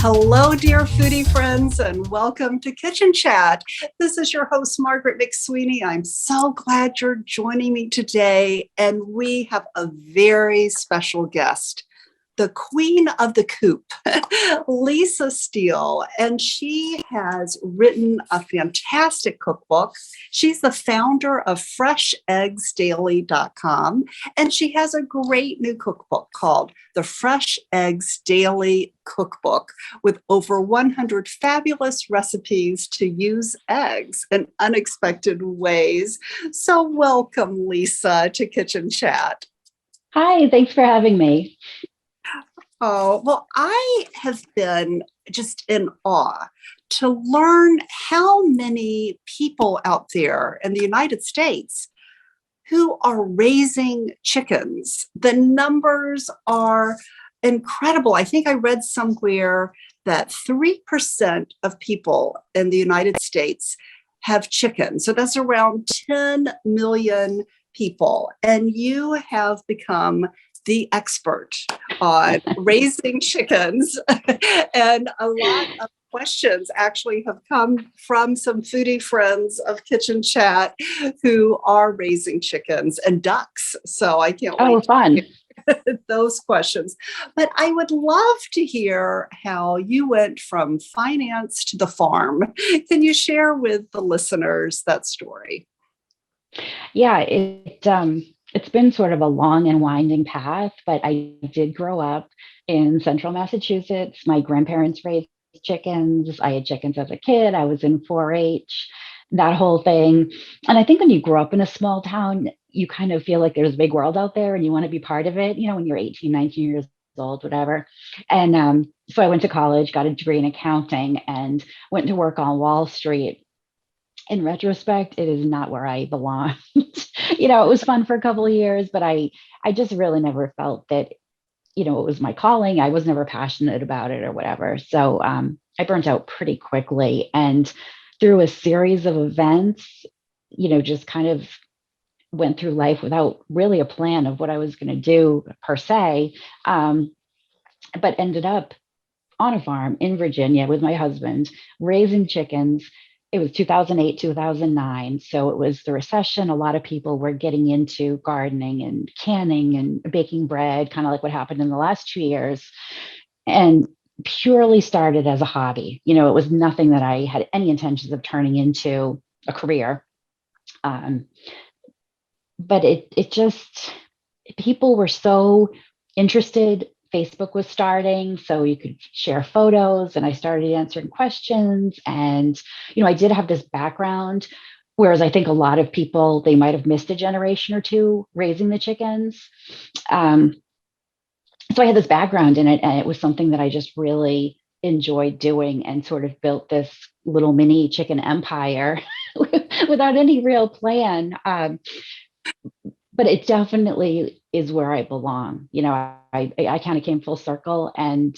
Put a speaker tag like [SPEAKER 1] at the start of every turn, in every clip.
[SPEAKER 1] Hello, dear foodie friends, and welcome to Kitchen Chat. This is your host, Margaret McSweeney. I'm so glad you're joining me today, and we have a very special guest, the queen of the Coop, Lisa Steele, and she has written a fantastic cookbook. She's the founder of FreshEggsDaily.com, and she has a great new cookbook called the Fresh Eggs Daily Cookbook with over 100 fabulous recipes to use eggs in unexpected ways. So welcome, Lisa, to Kitchen Chat.
[SPEAKER 2] Hi, thanks for having me.
[SPEAKER 1] Oh, well, I have been just in awe to learn how many people out there in the United States who are raising chickens. The numbers are incredible. I think I read somewhere that 3% of people in the United States have chickens. So that's around 10 million people. And you have become the expert on raising chickens. And a lot of questions actually have come from some foodie friends of Kitchen Chat who are raising chickens and ducks. So I can't wait.
[SPEAKER 2] Oh, fun.
[SPEAKER 1] Those questions. But I would love to hear how you went from finance to the farm. Can you share with the listeners that story?
[SPEAKER 2] Yeah, it's been sort of a long and winding path, but I did grow up in central Massachusetts. My grandparents raised chickens. I had chickens as a kid. I was in 4-H, that whole thing. And I think when you grow up in a small town, you kind of feel like there's a big world out there and you want to be part of it, when you're 18, 19 years old, whatever. And so I went to college, got a degree in accounting, and went to work on Wall Street. In retrospect, it is not where I belong. It was fun for a couple of years, but I just really never felt that, it was my calling. I was never passionate about it or whatever. So I burnt out pretty quickly. And through a series of events, just kind of went through life without really a plan of what I was going to do per se, but ended up on a farm in Virginia with my husband, raising chickens. It was 2008, 2009. So it was the recession. A lot of people were getting into gardening and canning and baking bread, kind of like what happened in the last 2 years, and purely started as a hobby. It was nothing that I had any intentions of turning into a career. But it just, people were so interested. Facebook was starting, so you could share photos, and I started answering questions. And, I did have this background, whereas I think a lot of people, they might have missed a generation or two raising the chickens. So I had this background in it, and it was something that I just really enjoyed doing, and sort of built this little mini chicken empire without any real plan. But it definitely is where I belong. I kind of came full circle, and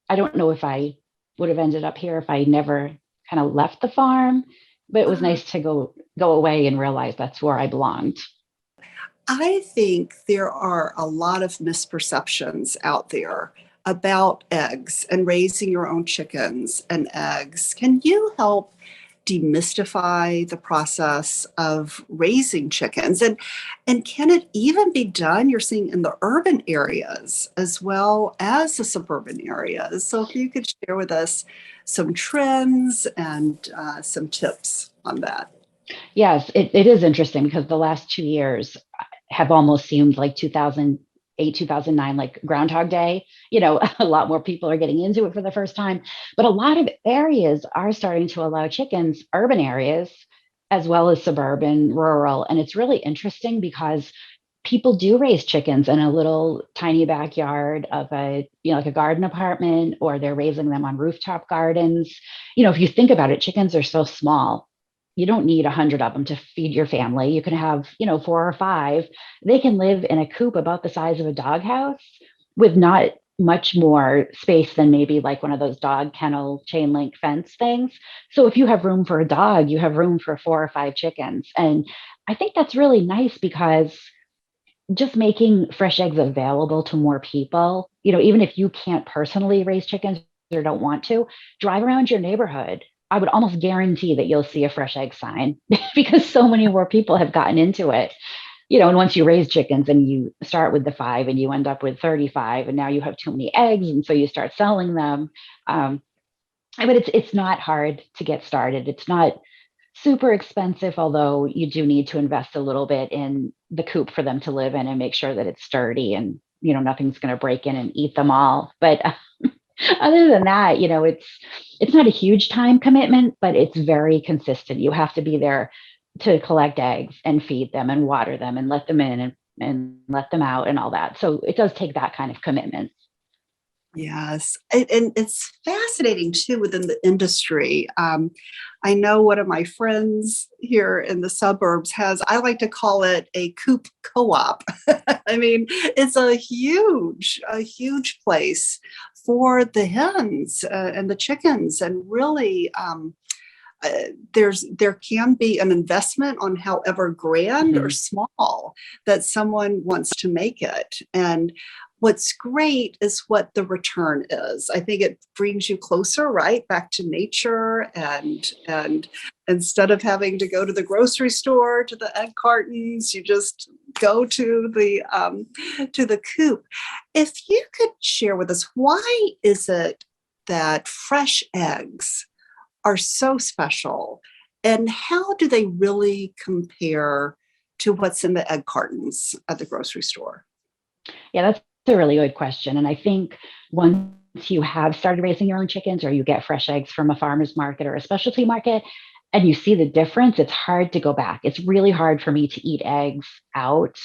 [SPEAKER 2] I don't know if I would have ended up here if I never kind of left the farm, but it was nice to go away and realize that's where I belonged.
[SPEAKER 1] I think there are a lot of misperceptions out there about eggs and raising your own chickens and eggs. Can you help demystify the process of raising chickens? And can it even be done, you're seeing, in the urban areas as well as the suburban areas? So if you could share with us some trends and some tips on that.
[SPEAKER 2] Yes, it is interesting because the last 2 years have almost seemed like 2008, 2009, like Groundhog Day. A lot more people are getting into it for the first time, but a lot of areas are starting to allow chickens, urban areas, as well as suburban, rural. And it's really interesting because people do raise chickens in a little tiny backyard of like a garden apartment, or they're raising them on rooftop gardens. If you think about it, chickens are so small. You don't need 100 of them to feed your family. You can have, 4 or 5. They can live in a coop about the size of a doghouse with not much more space than maybe like one of those dog kennel chain link fence things. So if you have room for a dog, you have room for 4 or 5 chickens. And I think that's really nice because just making fresh eggs available to more people, even if you can't personally raise chickens or don't want to, drive around your neighborhood. I would almost guarantee that you'll see a fresh egg sign because so many more people have gotten into it. And once you raise chickens and you start with the 5 and you end up with 35 and now you have too many eggs and so you start selling them. But it's not hard to get started. It's not super expensive, although you do need to invest a little bit in the coop for them to live in and make sure that it's sturdy and nothing's going to break in and eat them all. But other than that, it's not a huge time commitment, but it's very consistent. You have to be there to collect eggs and feed them and water them and let them in and let them out and all that. So it does take that kind of commitment.
[SPEAKER 1] Yes. And it's fascinating too within the industry. I know one of my friends here in the suburbs has, I like to call it a Coop co-op. I mean, it's a huge place for the hens and the chickens. And really, there can be an investment on however grand or small that someone wants to make it. And what's great is what the return is. I think it brings you closer, right, back to nature, and instead of having to go to the grocery store to the egg cartons, you just go to the coop. If you could share with us, why is it that fresh eggs are so special, and how do they really compare to what's in the egg cartons at the grocery store?
[SPEAKER 2] Yeah, that's a really good question. And I think once you have started raising your own chickens or you get fresh eggs from a farmer's market or a specialty market and you see the difference, it's hard to go back. It's really hard for me to eat eggs out,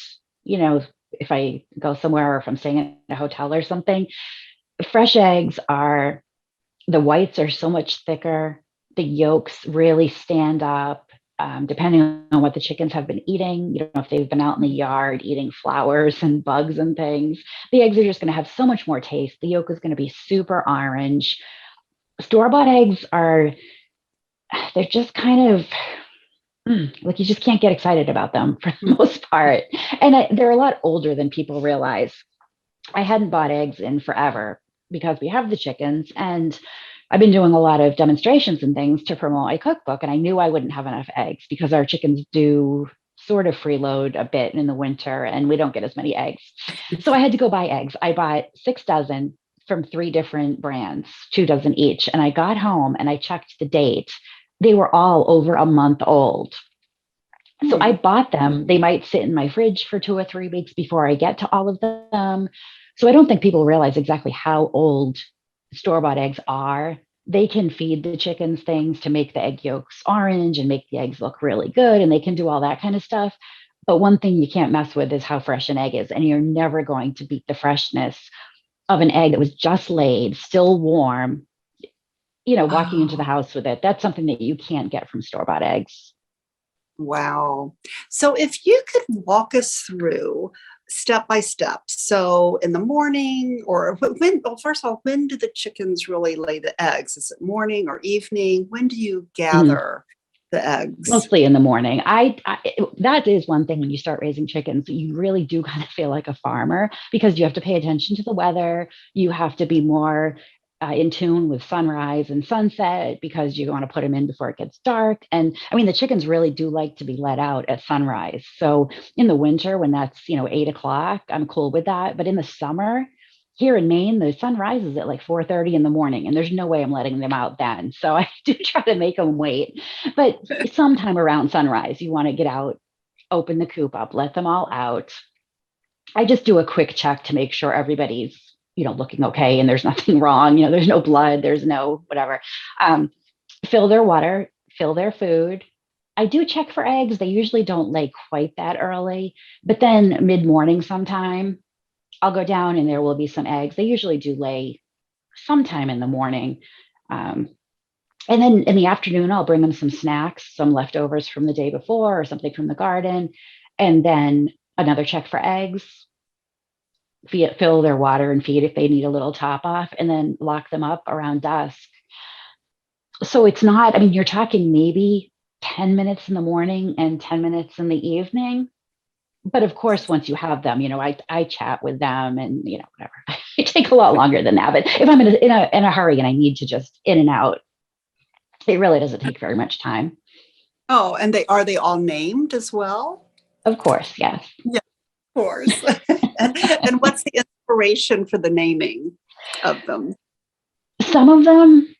[SPEAKER 2] if I go somewhere or if I'm staying in a hotel or something. Fresh eggs the whites are so much thicker. The yolks really stand up. Depending on what the chickens have been eating, if they've been out in the yard eating flowers and bugs and things, the eggs are just going to have so much more taste. The yolk is going to be super orange. Store-bought eggs they're just kind of like you just can't get excited about them for the most part. And they're a lot older than people realize. I hadn't bought eggs in forever because we have the chickens, and I've been doing a lot of demonstrations and things to promote my cookbook, and I knew I wouldn't have enough eggs because our chickens do sort of freeload a bit in the winter and we don't get as many eggs. So I had to go buy eggs. I bought 6 dozen from 3 different brands, 2 dozen each. And I got home and I checked the date. They were all over a month old. So I bought them. They might sit in my fridge for 2 or 3 weeks before I get to all of them. So I don't think people realize exactly how old store-bought eggs are. They can feed the chickens things to make the egg yolks orange and make the eggs look really good, and they can do all that kind of stuff. But one thing you can't mess with is how fresh an egg is, and you're never going to beat the freshness of an egg that was just laid, still warm, walking into the house with it. That's something that you can't get from store-bought eggs.
[SPEAKER 1] Wow. So if you could walk us through step by step. So in the morning, or first of all, when do the chickens really lay the eggs? Is it morning or evening? When do you gather the eggs?
[SPEAKER 2] Mostly in the morning. That is one thing when you start raising chickens, you really do kind of feel like a farmer because you have to pay attention to the weather. You have to be more in tune with sunrise and sunset because you want to put them in before it gets dark. And I mean, the chickens really do like to be let out at sunrise. So in the winter, when that's 8 o'clock, I'm cool with that. But in the summer, here in Maine, the sun rises at like 4:30 in the morning, and there's no way I'm letting them out then. So I do try to make them wait. But sometime around sunrise, you want to get out, open the coop up, let them all out. I just do a quick check to make sure everybody's looking okay and there's nothing wrong. There's no blood, there's no whatever. Fill their water, fill their food. I do check for eggs. They usually don't lay quite that early, but then mid-morning sometime, I'll go down and there will be some eggs. They usually do lay sometime in the morning. And then in the afternoon, I'll bring them some snacks, some leftovers from the day before or something from the garden. And then another check for eggs, fill their water and feed if they need a little top off, and then lock them up around dusk. So it's not, you're talking maybe 10 minutes in the morning and 10 minutes in the evening. But of course, once you have them, I chat with them and, whatever. It take a lot longer than that. But if I'm in a hurry and I need to just in and out, it really doesn't take very much time.
[SPEAKER 1] Oh, and they all named as well?
[SPEAKER 2] Of course, yes.
[SPEAKER 1] Yeah, of course. And what's the inspiration for the naming of them?
[SPEAKER 2] Some of them,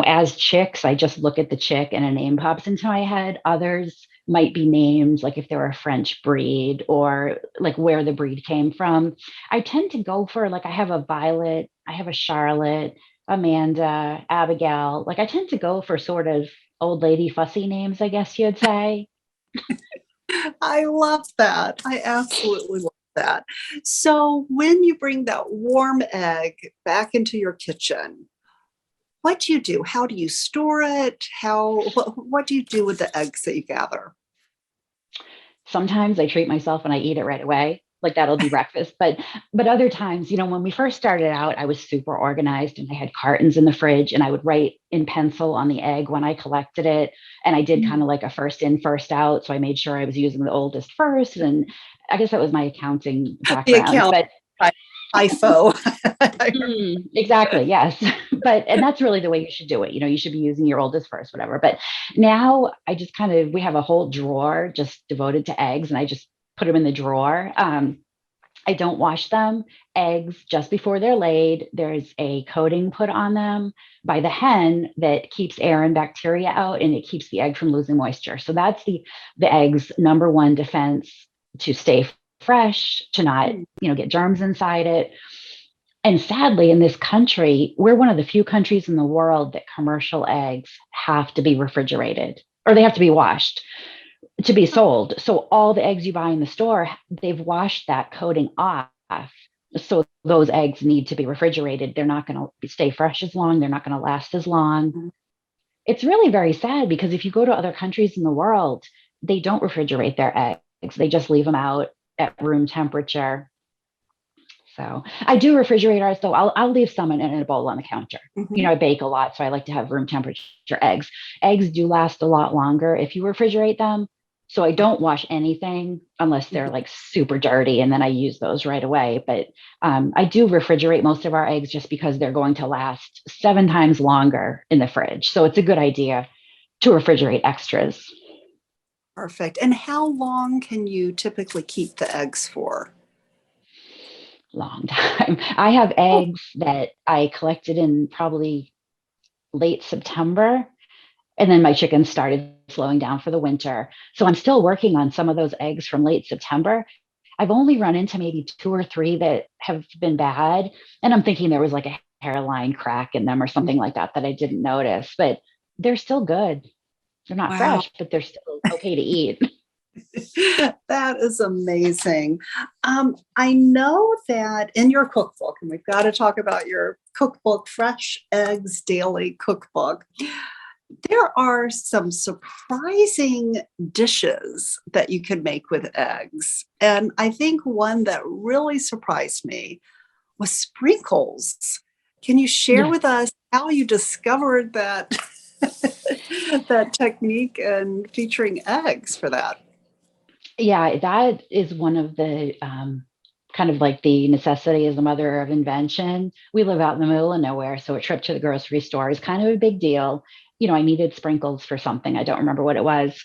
[SPEAKER 2] as chicks, I just look at the chick and a name pops into my head. Others might be names like if they're a French breed or like where the breed came from. I tend to go for like I have a Violet, I have a Charlotte, Amanda, Abigail. Like I tend to go for sort of old lady fussy names, I guess you'd say.
[SPEAKER 1] I love that. I absolutely love that. So when you bring that warm egg back into your kitchen, what do you do? How do you store it? What do you do with the eggs that you gather?
[SPEAKER 2] Sometimes I treat myself and I eat it right away. Like that'll be breakfast. But other times, when we first started out, I was super organized and I had cartons in the fridge and I would write in pencil on the egg when I collected it. And I did kind of like a first in, first out. So I made sure I was using the oldest first. And I guess that was my accounting
[SPEAKER 1] The
[SPEAKER 2] background.
[SPEAKER 1] account
[SPEAKER 2] But
[SPEAKER 1] IFO.
[SPEAKER 2] exactly, yes. And that's really the way you should do it. You should be using your oldest first, whatever. But now I just we have a whole drawer just devoted to eggs and I just put them in the drawer. I don't wash them. Eggs just before they're laid, there's a coating put on them by the hen that keeps air and bacteria out and it keeps the egg from losing moisture. So that's the egg's number one defense to stay fresh, to not, get germs inside it. And sadly, in this country, we're one of the few countries in the world that commercial eggs have to be refrigerated or they have to be washed to be sold. So all the eggs you buy in the store, they've washed that coating off. So those eggs need to be refrigerated. They're not going to stay fresh as long. They're not going to last as long. It's really very sad because if you go to other countries in the world, they don't refrigerate their eggs. They just leave them out at room temperature. So I do refrigerate ours though. I'll leave some in a bowl on the counter.
[SPEAKER 1] Mhm.
[SPEAKER 2] I bake a lot, so I like to have room temperature eggs. Eggs do last a lot longer if you refrigerate them. So I don't wash anything unless they're like super dirty, and then I use those right away. But I do refrigerate most of our eggs just because they're going to last 7 times longer in the fridge. So it's a good idea to refrigerate extras.
[SPEAKER 1] Perfect. And how long can you typically keep the eggs for?
[SPEAKER 2] Long time. I have
[SPEAKER 1] Oh,
[SPEAKER 2] eggs that I collected in probably late September. And then my chickens started slowing down for the winter. So I'm still working on some of those eggs from late September. I've only run into maybe 2 or 3 that have been bad. And I'm thinking there was like a hairline crack in them or something like that I didn't notice, but they're still good. They're not
[SPEAKER 1] wow.
[SPEAKER 2] fresh, but they're still okay to eat.
[SPEAKER 1] That is amazing. I know that in your cookbook, and we've got to talk about your cookbook, Fresh Eggs Daily Cookbook, there are some surprising dishes that you can make with eggs. And I think one that really surprised me was sprinkles. Can you share
[SPEAKER 2] Yeah.
[SPEAKER 1] with us how you discovered that that technique and featuring eggs for that?
[SPEAKER 2] Yeah, that is one of the kind of like the necessity is the mother of invention. We live out in the middle of nowhere, so a trip to the grocery store is kind of a big deal. I needed sprinkles for something. I don't remember what it was.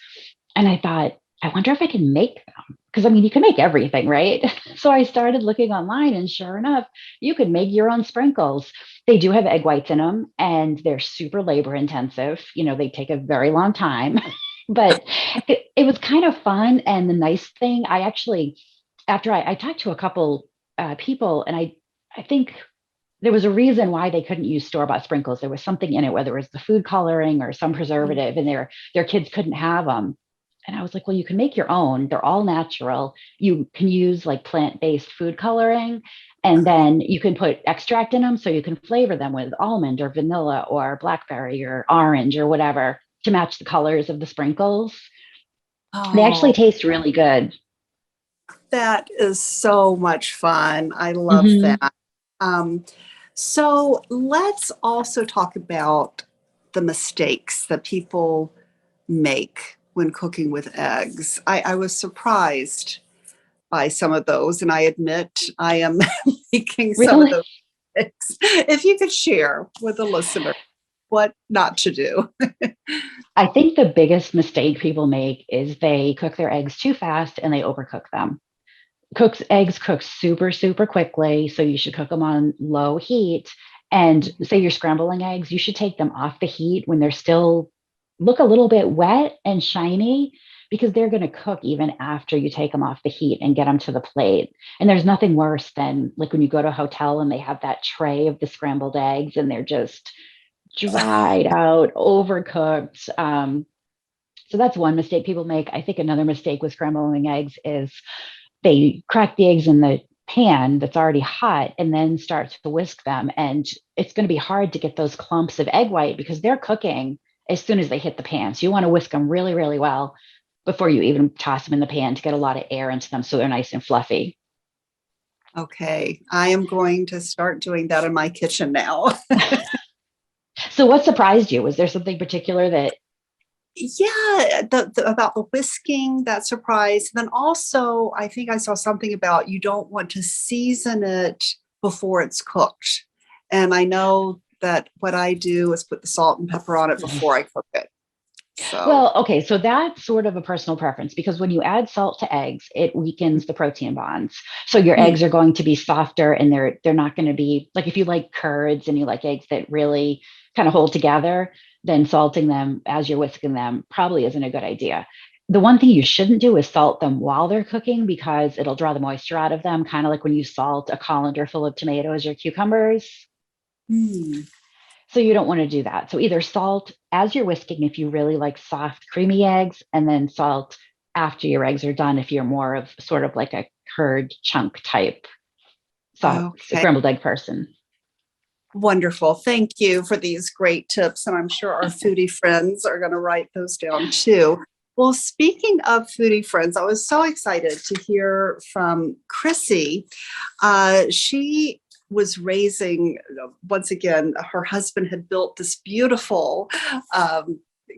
[SPEAKER 2] And I thought, I wonder if I can make them. Because I mean, you can make everything, right? So I started looking online, and sure enough, you could make your own sprinkles. They do have egg whites in them, and they're super labor intensive. They take a very long time, but it was kind of fun. And the nice thing, I actually, after I talked to a couple people, and I think there was a reason why they couldn't use store-bought sprinkles. There was something in it, whether it was the food coloring or some preservative, and their kids couldn't have them. And I was like, well, you can make your own. They're all natural. You can use like plant-based food coloring, and then you can put extract in them so you can flavor them with almond or vanilla or blackberry or orange or whatever to match the colors of the sprinkles. They actually
[SPEAKER 1] Oh,
[SPEAKER 2] taste really good.
[SPEAKER 1] that is so much fun. I love
[SPEAKER 2] Hmm.
[SPEAKER 1] that. Um, so let's also talk about the mistakes that people make when cooking with eggs. I was surprised by some of those, and I admit I am making some of
[SPEAKER 2] Really?
[SPEAKER 1] those mistakes. If you could share with the listener what not to do.
[SPEAKER 2] I think the biggest mistake people make is they cook their eggs too fast and they overcook them. Cooks eggs cook super, super quickly, so you should cook them on low heat. And say you're scrambling eggs, you should take them off the heat when they're still look a little bit wet and shiny, because they're going to cook even after you take them off the heat and get them to the plate. And there's nothing worse than like when you go to a hotel and they have that tray of the scrambled eggs and they're just dried out, overcooked. So that's one mistake people make. I think another mistake with scrambling eggs is they crack the eggs in the pan that's already hot and then start to whisk them. And it's going to be hard to get those clumps of egg white because they're cooking as soon as they hit the pan. So you want to whisk them really, really well before you even toss them in the pan to get a lot of air into them so they're nice and fluffy.
[SPEAKER 1] Okay, I am going to start doing that in my kitchen now.
[SPEAKER 2] So what surprised you? Was there something particular that
[SPEAKER 1] Yeah, about the whisking, that surprise. Then also, I think I saw something about you don't want to season it before it's cooked. And I know that what I do is put the salt and pepper on it before I cook it. So,
[SPEAKER 2] Well, okay, so that's sort of a personal preference because when you add salt to eggs, it weakens the protein bonds. So your
[SPEAKER 1] mm,
[SPEAKER 2] eggs are going to be softer and they're not going to be like if you like curds and you like eggs that really kind of hold together, then salting them as you're whisking them probably isn't a good idea. The one thing you shouldn't do is salt them while they're cooking because it'll draw the moisture out of them, kind of like when you salt a colander full of tomatoes or cucumbers.
[SPEAKER 1] mm,
[SPEAKER 2] So you don't want to do that. So either salt as you're whisking if you really like soft, creamy eggs, and then salt after your eggs are done if you're more of sort of like a curd chunk type soft
[SPEAKER 1] okay.
[SPEAKER 2] scrambled egg person.
[SPEAKER 1] Wonderful. Thank you for these great tips. And I'm sure our foodie friends are going to write those down too. Well, speaking of foodie friends, I was so excited to hear from Chrissy. She was raising, once again, her husband had built this beautiful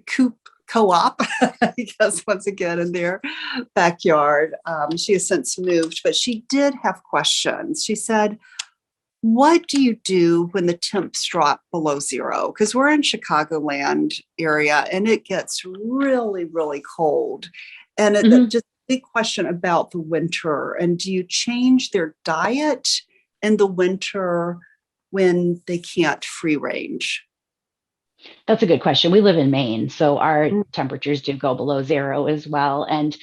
[SPEAKER 1] Coop co-op, I guess, once again, in their backyard. She has since moved, but she did have questions. She said, what do you do when the temps drop below zero? Because we're in Chicagoland area and it gets really, really cold. And
[SPEAKER 2] Mhm.
[SPEAKER 1] just a big question about the winter. And do you change their diet in the winter when they can't free range?
[SPEAKER 2] That's a good question. We live in Maine, so our
[SPEAKER 1] Mm.
[SPEAKER 2] temperatures do go below zero as well. And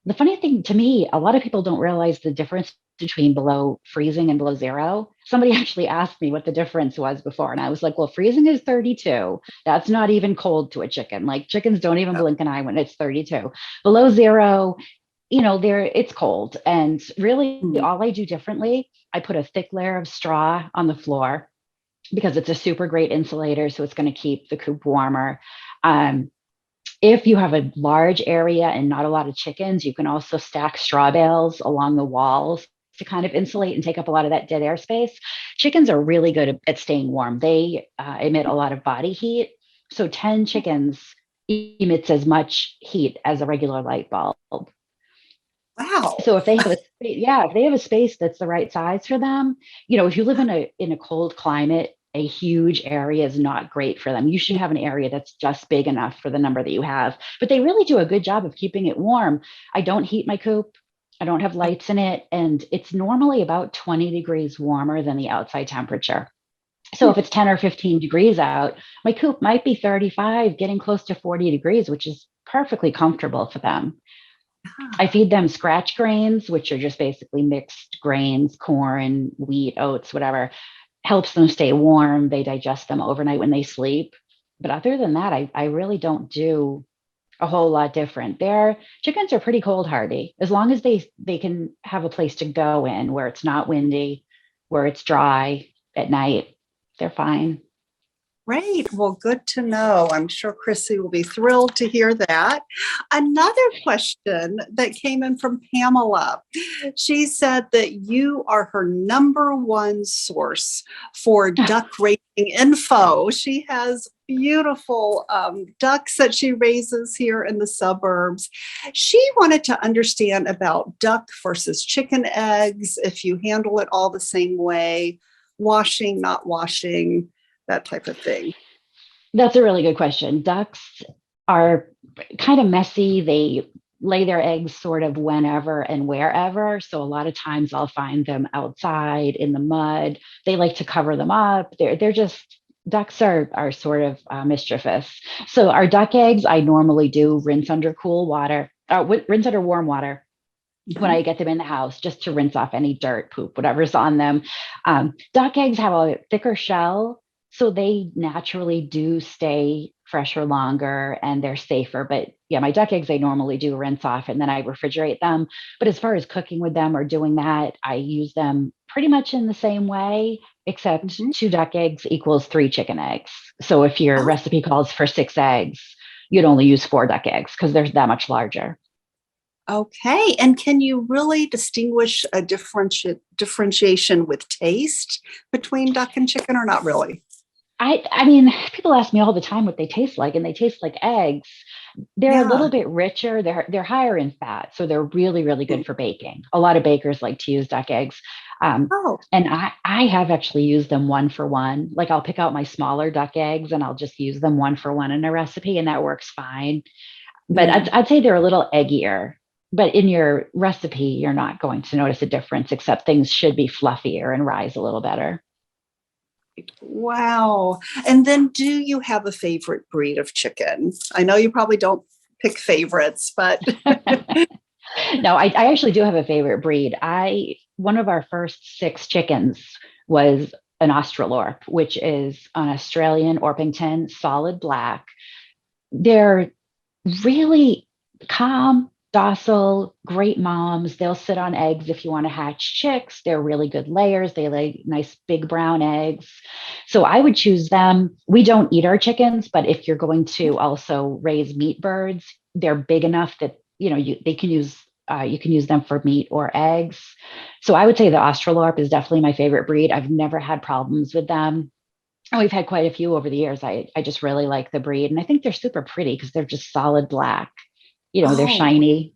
[SPEAKER 2] the funny thing to me, a lot of people don't realize the difference between below freezing and below zero. Somebody actually asked me what the difference was before, and I was like, well, freezing is 32. That's not even cold to a chicken. Like chickens don't even blink an eye when it's 32. Below zero, there it's cold. And really
[SPEAKER 1] Mm.
[SPEAKER 2] all I do differently, I put a thick layer of straw on the floor because it's a super great insulator. So it's going to keep the coop warmer. Um, if you have a large area and not a lot of chickens, you can also stack straw bales along the walls to kind of insulate and take up a lot of that dead air space. Chickens are really good at staying warm. They emit a lot of body heat. So 10 chickens emits as much heat as a regular light bulb.
[SPEAKER 1] Wow.
[SPEAKER 2] So if they have if they have a space that's the right size for them, if you live in a cold climate, a huge area is not great for them. You should have an area that's just big enough for the number that you have. But they really do a good job of keeping it warm. I don't heat my coop. I don't have lights in it, and it's normally about 20 degrees warmer than the outside temperature. So if it's 10 or 15 degrees out, my coop might be 35, getting close to 40 degrees, which is perfectly comfortable for them. I feed them scratch grains, which are just basically mixed grains, corn, wheat, oats, whatever. Helps them stay warm. They digest them overnight when they sleep. But other than that, I really don't do a whole lot different. Their chickens are pretty cold hardy. As long as they can have a place to go in where it's not windy, where it's dry at night, they're fine.
[SPEAKER 1] Great. Well, good to know. I'm sure Chrissy will be thrilled to hear that. Another question that came in from Pamela. She said that you are her number one source for duck raising info. She has beautiful ducks that she raises here in the suburbs. She wanted to understand about duck versus chicken eggs, if you handle it all the same way, washing, not washing, that type of thing.
[SPEAKER 2] That's a really good question. Ducks are kind of messy. They lay their eggs sort of whenever and wherever. So a lot of times I'll find them outside in the mud. They like to cover them up. They're just ducks are sort of mischievous. So our duck eggs, I normally do rinse under cool water, rinse under warm water when I
[SPEAKER 1] Mhm.
[SPEAKER 2] get them in the house, just to rinse off any dirt, poop, whatever's on them. Duck eggs have a thicker shell, so they naturally do stay fresher longer and they're safer. But yeah, my duck eggs, I normally do rinse off and then I refrigerate them. But as far as cooking with them or doing that, I use them pretty much in the same way, except
[SPEAKER 1] Mhm.
[SPEAKER 2] 2 duck eggs equals 3 chicken eggs. So if your
[SPEAKER 1] Oh,
[SPEAKER 2] recipe calls for 6 eggs, you'd only use 4 duck eggs because they're that much larger.
[SPEAKER 1] okay. And can you really distinguish a differentiation with taste between duck and chicken, or not really?
[SPEAKER 2] I mean, people ask me all the time what they taste like, and they taste like eggs. They're a little
[SPEAKER 1] Yeah.
[SPEAKER 2] bit richer. They're higher in fat, so they're really really
[SPEAKER 1] Mm.
[SPEAKER 2] good for baking. A lot of bakers like to use duck eggs,
[SPEAKER 1] Oh.
[SPEAKER 2] and I have actually used them one for one. Like I'll pick out my smaller duck eggs and I'll just use them one for one in a recipe, and that works fine. But
[SPEAKER 1] Mm.
[SPEAKER 2] I'd say they're a little eggier. But in your recipe, you're not going to notice a difference, except things should be fluffier and rise a little better.
[SPEAKER 1] Wow. And then do you have a favorite breed of chicken? I know you probably don't pick favorites, but
[SPEAKER 2] No, I actually do have a favorite breed. I One of our first 6 chickens was an Australorp, which is an Australian Orpington solid black. They're really calm, docile, great moms. They'll sit on eggs if you want to hatch chicks. They're really good layers. They lay nice big brown eggs. So I would choose them. We don't eat our chickens, but if you're going to also raise meat birds, they're big enough that you can use them for meat or eggs. So I would say the Australorp is definitely my favorite breed. I've never had problems with them. And we've had quite a few over the years. I just really like the breed. And I think they're super pretty because they're just solid black. They're
[SPEAKER 1] oh,
[SPEAKER 2] shiny.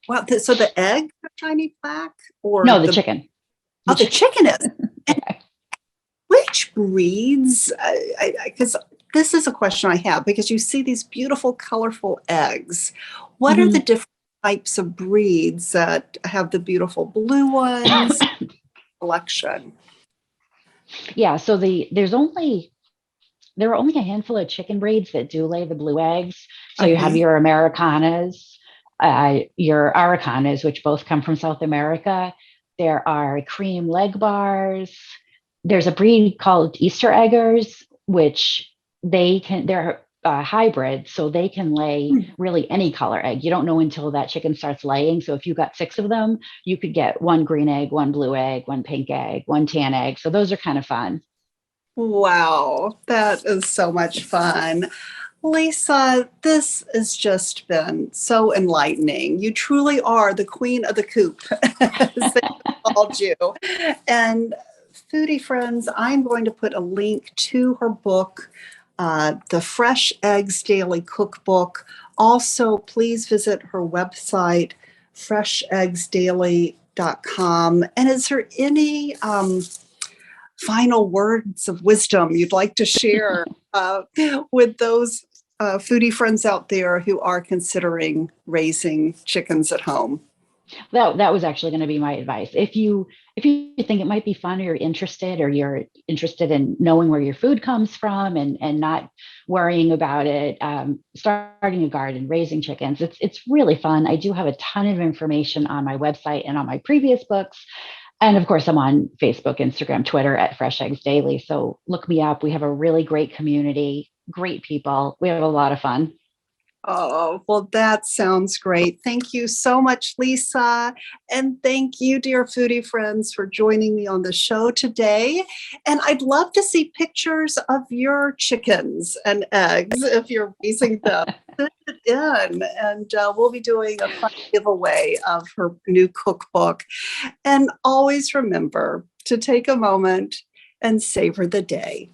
[SPEAKER 1] well, so the egg are shiny black, or
[SPEAKER 2] No, the
[SPEAKER 1] the
[SPEAKER 2] chicken. The
[SPEAKER 1] oh, the
[SPEAKER 2] chicken.
[SPEAKER 1] chicken is. And which breeds? Because this is a question I have, because you see these beautiful, colorful eggs. What are the
[SPEAKER 2] Mhm.
[SPEAKER 1] different types of breeds that have the beautiful blue ones? Collection.
[SPEAKER 2] Yeah, so there are only a handful of chicken breeds that do lay the blue eggs. So you have
[SPEAKER 1] Okay.
[SPEAKER 2] your Americanas, your Aracanas, which both come from South America. There are cream leg bars. There's a breed called Easter eggers, which they're hybrid, so they can lay
[SPEAKER 1] Hmm.
[SPEAKER 2] really any color egg. You don't know until that chicken starts laying. So if you got 6 of them, you could get one green egg, one blue egg, one pink egg, one tan egg. So those are kind of fun.
[SPEAKER 1] Wow, that is so much fun. Lisa, this has just been so enlightening. You truly are the queen of the coop, as they called you. And foodie friends, I'm going to put a link to her book, the Fresh Eggs Daily Cookbook. Also, please visit her website, fresheggsdaily.com. And is there any final words of wisdom you'd like to share with those foodie friends out there who are considering raising chickens at home?
[SPEAKER 2] That was actually going to be my advice. If you think it might be fun, or you're interested in knowing where your food comes from and not worrying about it, starting a garden, raising chickens, it's really fun. I do have a ton of information on my website and on my previous books. And of course, I'm on Facebook, Instagram, Twitter at Fresh Eggs Daily. So look me up. We have a really great community, great people. We have a lot of fun.
[SPEAKER 1] Oh, well, that sounds great. Thank you so much, Lisa. And thank you, dear foodie friends, for joining me on the show today. And I'd love to see pictures of your chickens and eggs if you're raising them. Send it in, and we'll be doing a fun giveaway of her new cookbook. And always remember to take a moment and savor the day.